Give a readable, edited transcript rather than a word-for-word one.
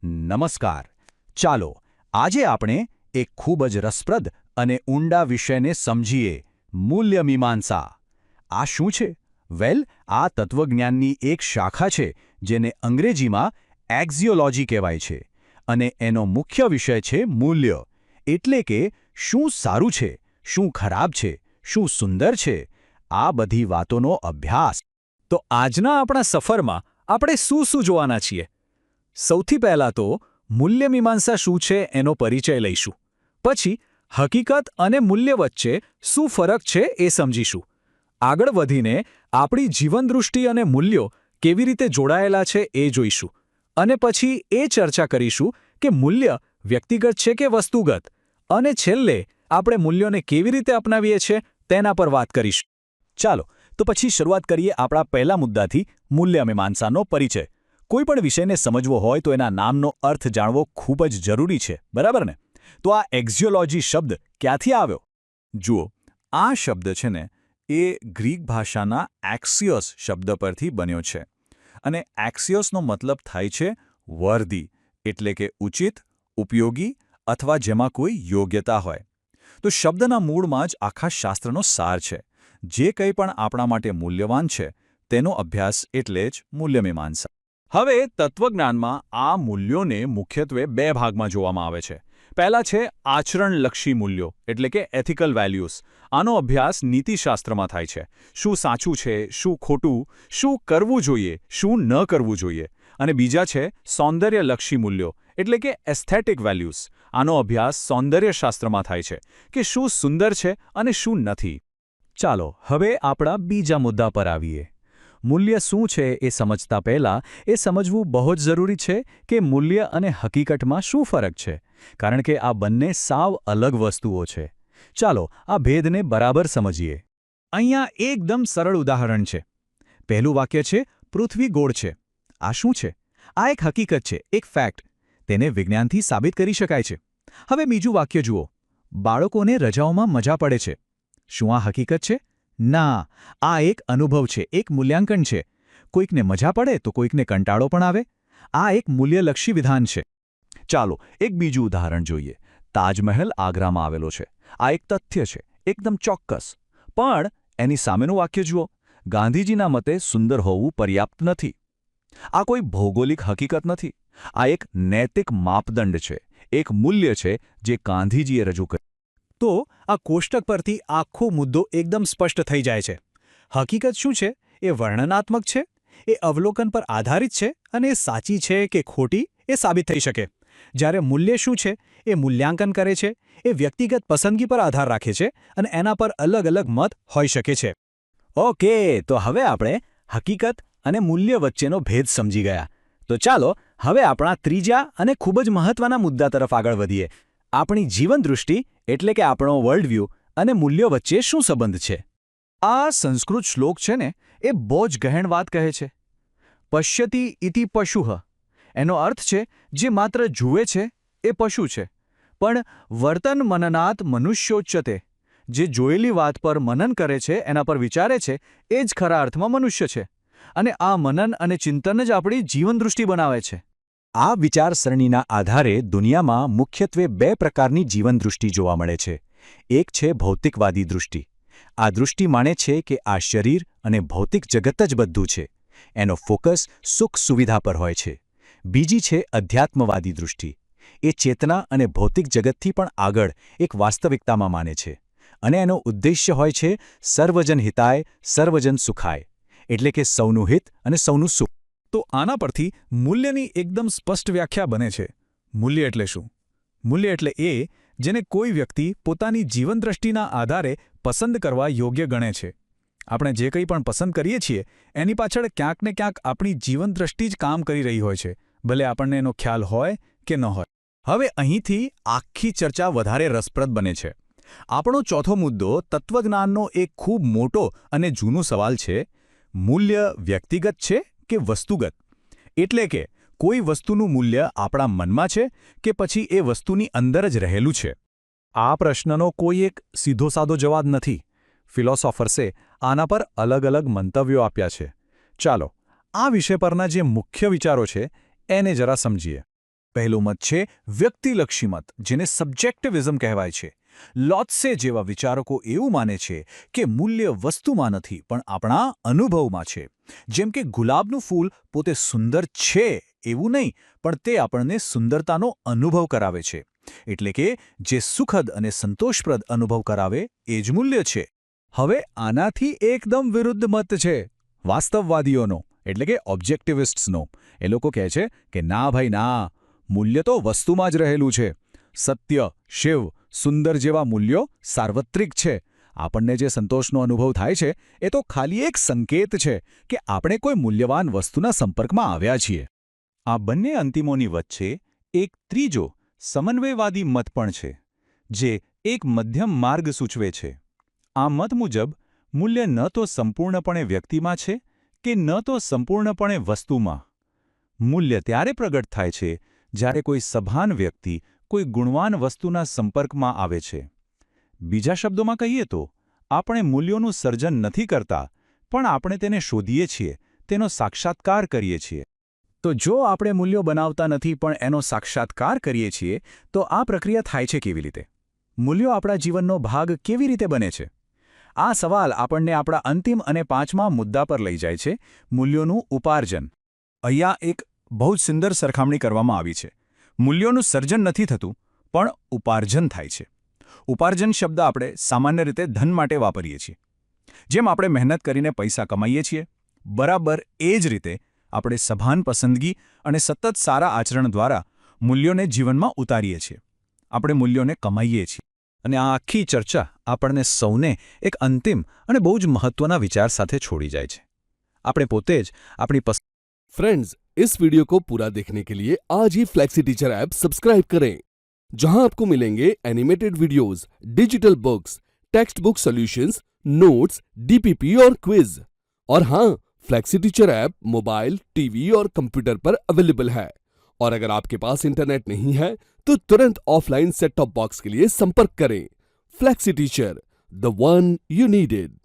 નમસ્કાર. ચાલો આજે આપણે એક ખૂબ જ રસપ્રદ અને ઊંડા વિષયને સમજીએ: મૂલ્યમીમાંસા. આ શું છે? આ તત્વજ્ઞાનની એક શાખા છે જેને અંગ્રેજીમાં એક્ઝિયોલોજી કહેવાય છે, અને એનો મુખ્ય વિષય છે મૂલ્ય. એટલે કે શું સારું છે, શું ખરાબ છે, શું સુંદર છે, આ બધી વાતોનો અભ્યાસ. તો આજના આપણા સફરમાં આપણે શું જોવાના છીએ? સૌથી પહેલાં તો મૂલ્યમીમાંસા શું છે એનો પરિચય લઈશું. પછી હકીકત અને મૂલ્ય વચ્ચે શું ફરક છે એ સમજીશું. આગળ વધીને આપણી જીવનદૃષ્ટિ અને મૂલ્યો કેવી રીતે જોડાયેલા છે એ જોઈશું. અને પછી એ ચર્ચા કરીશું કે મૂલ્ય વ્યક્તિગત છે કે વસ્તુગત. અને છેલ્લે આપણે મૂલ્યોને કેવી રીતે અપનાવીએ છીએ તેના પર વાત કરીશું. ચાલો તો પછી શરૂઆત કરીએ આપણા પહેલા મુદ્દાથી: મૂલ્યમીમાંસાનો પરિચય. કોઈ પણ વિષયને સમજવો હોય તો એના નામનો અર્થ જાણવો ખૂબ જ જરૂરી છે, બરાબર ને? તો આ એક્ઝિયોલોજી શબ્દ ક્યાંથી આવ્યો? જુઓ, આ શબ્દ છે ને એ ગ્રીક ભાષાના એક્સિયોસ શબ્દ પરથી બન્યો છે. અને એક્સિયોસનો મતલબ થાય છે વર્ધી, એટલે કે ઉચિત, ઉપયોગી અથવા જેમાં કોઈ યોગ્યતા હોય. તો શબ્દના મૂળમાં જ આખા શાસ્ત્રનો સાર છે. જે કંઈ પણ આપણા માટે મૂલ્યવાન છે તેનો અભ્યાસ એટલે જ મૂલ્યમીમાંસા. હવે તત્વજ્ઞાનમાં આ મૂલ્યોને મુખ્યત્વે બે ભાગમાં જોવામાં આવે છે. પહેલા છે આચરણલક્ષી મૂલ્યો, એટલે કે એથિકલ વેલ્યુઝ. આનો અભ્યાસ નીતિશાસ્ત્રમાં થાય છે. શું સાચું છે, શું ખોટું, શું કરવું જોઈએ, શું ન કરવું જોઈએ. અને બીજા છે સૌંદર્યલક્ષી મૂલ્યો, એટલે કે એસ્થેટિક વેલ્યુઝ. આનો અભ્યાસ સૌંદર્યશાસ્ત્રમાં થાય છે કે શું સુંદર છે અને શું નથી. ચાલો હવે આપણા બીજા મુદ્દા પર આવીએ. મૂલ્ય શું છે એ સમજતા પહેલાં એ સમજવું બહુ જ જરૂરી છે કે મૂલ્ય અને હકીકતમાં શું ફરક છે, કારણ કે આ બંને સાવ અલગ વસ્તુઓ છે. ચાલો આ ભેદને બરાબર સમજીએ. અહીંયા એકદમ સરળ ઉદાહરણ છે. પહેલું વાક્ય છે, પૃથ્વી ગોળ છે. આ શું છે? આ એક હકીકત છે, એક ફેક્ટ. તેને વિજ્ઞાનથી સાબિત કરી શકાય છે. હવે બીજું વાક્ય જુઓ, બાળકોને રજાઓમાં મજા પડે છે. શું આ હકીકત છે? ના, આ એક અનુભવ છે, એક મૂલ્યાંકન છે. કોઈકને મજા પડે તો કોઈકને કંટાળો પણ આવે. આ એક મૂલ્યલક્ષી વિધાન છે. ચાલો એક બીજું ઉદાહરણ જોઈએ. તાજમહેલ આગ્રામાં આવેલો છે. આ એક તથ્ય છે, એકદમ ચોક્કસ. પણ એની સામેનું વાક્ય જુઓ, ગાંધીજીના મતે સુંદર હોવું પર્યાપ્ત નથી. આ કોઈ ભૌગોલિક હકીકત નથી. આ એક નૈતિક માપદંડ છે, એક મૂલ્ય છે જે ગાંધીજીએ રજૂ કર્યું. તો આ કોષ્ટક પરથી આખો મુદ્દો એકદમ સ્પષ્ટ થઈ જાય છે. હકીકત શું છે? એ વર્ણનાત્મક છે, એ અવલોકન પર આધારિત છે, અને એ સાચી છે કે ખોટી એ સાબિત થઈ શકે. જ્યારે મૂલ્ય શું છે? એ મૂલ્યાંકન કરે છે, એ વ્યક્તિગત પસંદગી પર આધાર રાખે છે, અને એના પર અલગ અલગ મત હોઈ શકે છે. ઓકે, તો હવે આપણે હકીકત અને મૂલ્ય વચ્ચેનો ભેદ સમજી ગયા. તો ચાલો હવે આપણા ત્રીજા અને ખૂબ જ મહત્વના મુદ્દા તરફ આગળ વધીએ. આપણી જીવનદૃષ્ટિ, એટલે કે આપણો વર્લ્ડવ્યૂ અને મૂલ્યો વચ્ચે શું સંબંધ છે? આ સંસ્કૃત શ્લોક છે ને એ બહુ જ ગહેણ વાત કહે છે. પશ્યતિ ઇતિ પશુઃ. એનો અર્થ છે જે માત્ર જુએ છે એ પશુ છે, પણ વર્તન મનનાત મનુષ્યોચ્યતે. જે જોયેલી વાત પર મનન કરે છે, એના પર વિચારે છે, એ જ ખરા અર્થમાં મનુષ્ય છે. અને આ મનન અને ચિંતન જ આપણી જીવનદૃષ્ટિ બનાવે છે. આ વિચારસરણીના આધારે દુનિયામાં મુખ્યત્વે બે પ્રકારની જીવનદૃષ્ટિ જોવા મળે છે. એક છે ભૌતિકવાદી દૃષ્ટિ. આ દૃષ્ટિ માને છે કે આ શરીર અને ભૌતિક જગત જ બધું છે. એનો ફોકસ સુખ સુવિધા પર હોય છે. બીજી છે અધ્યાત્મવાદી દૃષ્ટિ. એ ચેતના અને ભૌતિક જગતથી પણ આગળ એક વાસ્તવિકતામાં માને છે. અને એનો ઉદ્દેશ્ય હોય છે સર્વજન હિતાય, સર્વજન સુખાય, એટલે કે સૌનું હિત અને સૌનું સુખ. તો આના પરથી મૂલ્યની એકદમ સ્પષ્ટ વ્યાખ્યા બને છે. મૂલ્ય એટલે શું? મૂલ્ય એટલે એ જેને કોઈ વ્યક્તિ પોતાની જીવનદૃષ્ટિના આધારે પસંદ કરવા યોગ્ય ગણે છે. આપણે જે કંઈ પણ પસંદ કરીએ છીએ એની પાછળ ક્યાંક ને ક્યાંક આપણી જીવનદૃષ્ટિ જ કામ કરી રહી હોય છે, ભલે આપણને એનો ખ્યાલ હોય કે ન હોય. હવે અહીંથી આખી ચર્ચા વધારે રસપ્રદ બને છે. આપણો ચોથો મુદ્દો તત્વજ્ઞાનનો એક ખૂબ મોટો અને જૂનો સવાલ છે: મૂલ્ય વ્યક્તિગત છે કે વસ્તુગત? એટલે કે કોઈ વસ્તુનું મૂલ્ય આપણા મનમાં છે કે પછી એ વસ્તુની અંદર જ રહેલું છે? આ પ્રશ્નનો કોઈ એક સીધો સાદો જવાબ નથી. ફિલોસોફર્સે આના પર અલગ અલગ મંતવ્યો આપ્યા છે. ચાલો આ વિષય પરના જે મુખ્ય વિચારો છે એને જરા સમજીએ. પહેલો મત છે વ્યક્તિલક્ષી મત, જેને સબ્જેક્ટિવિઝમ કહેવાય છે. લોત્સે જેવા વિચારકો એવું માને છે કે મૂલ્ય વસ્તુમાં નથી પણ આપણા અનુભવમાં છે. જેમ કે ગુલાબનું ફૂલ પોતે સુંદર છે એવું નહીં, પણ તે આપણને સુંદરતાનો અનુભવ કરાવે છે. એટલે કે જે સુખદ અને સંતોષપ્રદ અનુભવ કરાવે એ જ મૂલ્ય છે. હવે આનાથી એકદમ વિરુદ્ધ મત છે વાસ્તવવાદીઓનો, એટલે કે ઓબ્જેક્ટિવિસ્ટ્સનો. એ લોકો કહે છે કે ના ભાઈ ના, મૂલ્ય તો વસ્તુમાં જ રહેલું છે. સત્ય, શિવ, સુંદર જેવા મૂલ્યો સાર્વત્રિક છે. આપણને જે સંતોષનો અનુભવ થાય છે એ તો ખાલી એક સંકેત છે કે આપણે કોઈ મૂલ્યવાન વસ્તુના સંપર્કમાં આવ્યા છીએ. આ બંને અંતિમોની વચ્ચે એક ત્રીજો સમન્વયવાદી મત પણ છે, જે એક મધ્યમ માર્ગ સૂચવે છે. આ મત મુજબ મૂલ્ય ન તો સંપૂર્ણપણે વ્યક્તિમાં છે કે ન તો સંપૂર્ણપણે વસ્તુમાં. મૂલ્ય ત્યારે પ્રગટ થાય છે જ્યારે કોઈ સભાન વ્યક્તિ કોઈ ગુણવાન વસ્તુના સંપર્કમાં આવે છે. બીજા શબ્દોમાં કહીએ તો આપણે મૂલ્યોનું સર્જન નથી કરતા, પણ આપણે તેને શોધીએ છીએ, તેનો સાક્ષાત્કાર કરીએ છીએ. તો જો આપણે મૂલ્યો બનાવતા નથી પણ એનો સાક્ષાત્કાર કરીએ છીએ, તો આ પ્રક્રિયા થાય છે કેવી રીતે? મૂલ્યો આપણા જીવનનો ભાગ કેવી રીતે બને છે? આ સવાલ આપણને આપણા અંતિમ અને પાંચમા મુદ્દા પર લઈ જાય છે, મૂલ્યોનું ઉપાર્જન. અહીંયા એક બહુ જ સુંદર સરખામણી કરવામાં આવી છે. મૂલ્યોનું સર્જન નથી થતું, પણ ઉપાર્જન થાય છે. ઉપાર્જન શબ્દ આપણે સામાન્ય રીતે ધન માટે વાપરીએ છીએ. જેમ આપણે મહેનત કરીને પૈસા કમાઈએ છીએ, બરાબર એ જ રીતે આપણે સભાન પસંદગી અને સતત સારા આચરણ દ્વારા મૂલ્યોને જીવનમાં ઉતારીએ છીએ. આપણે મૂલ્યોને કમાઈએ છીએ. અને આ આખી ચર્ચા આપણને સૌને એક અંતિમ અને બહુ જ મહત્વના વિચાર સાથે છોડી જાય છે. આપણે પોતે જ આપણી फ्रेंड्स, इस वीडियो को पूरा देखने के लिए आज ही फ्लेक्सी टीचर ऐप सब्सक्राइब करें, जहां आपको मिलेंगे animated videos, digital books, text book solutions, notes, DPP और क्विज. और हाँ, flexi teacher app mobile, TV और कंप्यूटर पर अवेलेबल है. और अगर आपके पास इंटरनेट नहीं है तो तुरंत ऑफलाइन सेट टॉप बॉक्स के लिए संपर्क करें. Flexi teacher, the one you needed.